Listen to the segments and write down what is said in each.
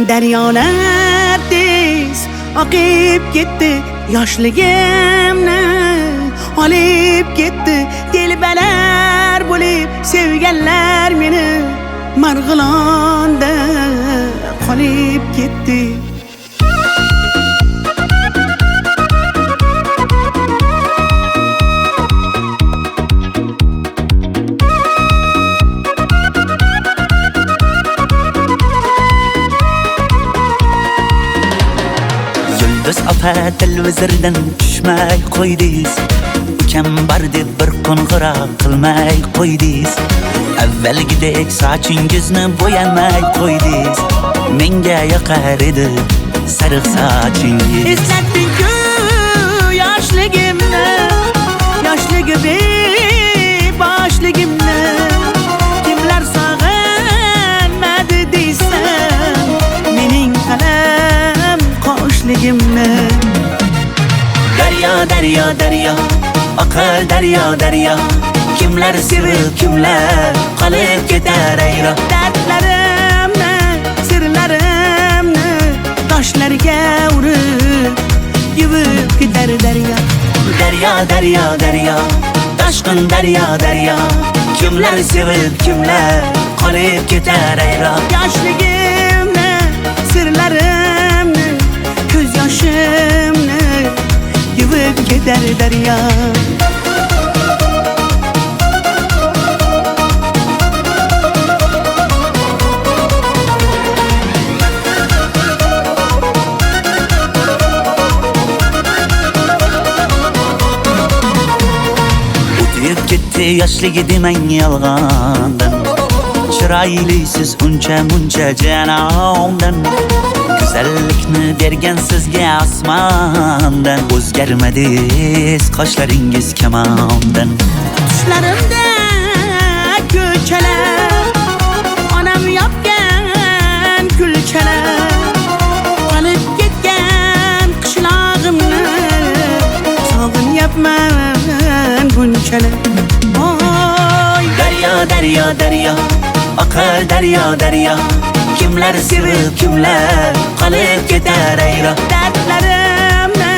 Daryolar tez oqib ketdi, yoshligimni olib ketdi. Telbalar bo'lib sevganlar meni Marg'ilonda qolib ketdi. Yulduz opa televizordan tushmay qo'ydingiz. Ukam bor deb bir qo'ng'iroq qilmay qo'ydingiz. Avvalgidek sochingizni bo'yamay qo'ydingiz. Menga yoqar edi sariq sochingiz. Eslatding-ku yoshligimni, boshligimni. Kimlar sog'inmadi deysan, mening qalam qoshligimni. Daryo, daryo, daryo, oqar daryo, daryo. Kimlar sevib, kimlar qolib ketar ayro. Dardlarimni, sirlarimni toshlarga urib yuvib ketar daryo. Daryo, daryo, daryo, toshqin daryo, daryo. Kimlar sevib, kimlar qolib ketar ayro. Yoshligimni, sirlarimni, ko'z yoshimni yuvib ketar daryo. Ketdi yoshligi demang yolg'ondan. Chiroylisiz uncha muncha janomdan. Go'zallikni bergan sizga osmondan. O'zgarmadingiz qoshlaringiz kamondan. Tushlarimda ko'chalar, onam yopgan kulchalar. Qolib ketgan qishlog'imni sog'inyapman bunchalar. Daryo, daryo, daryo, oqar daryo, daryo. Kimlar sevib, kimlar qolib ketar ayro. Dardlarimni,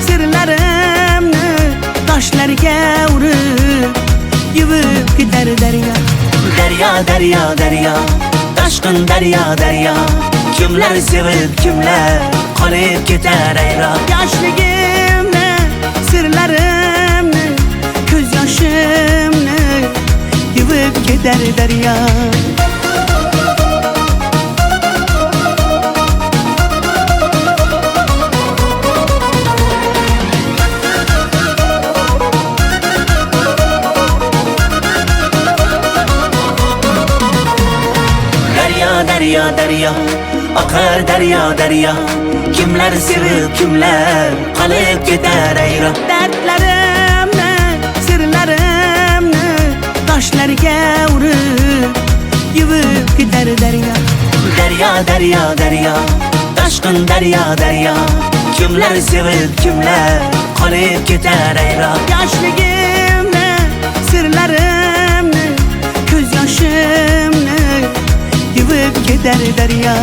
sirlarimni toshlarga urib yuvib ketar daryo. Daryo, daryo, daryo, toshqin daryo, daryo. Kimlar sevib, kimlar qolib ketar ayro. Yoshligimni, sirlarimni, ko'z yoshimni yuvib ketar daryo. Daryo, daryo, oqar daryo, daryo. Kimlar sevib, kimlar qolib ketar ayro. Dardlarimni, sirlarimni toshlarga urib yuvib ketar daryo. Daryo, daryo, daryo, toshqin daryo, daryo. Kimlar sevib, kimlar qolib ketar ayro. Yoshligimni, sirlarimni, ko'z yoshimni yuvib ketar daryo.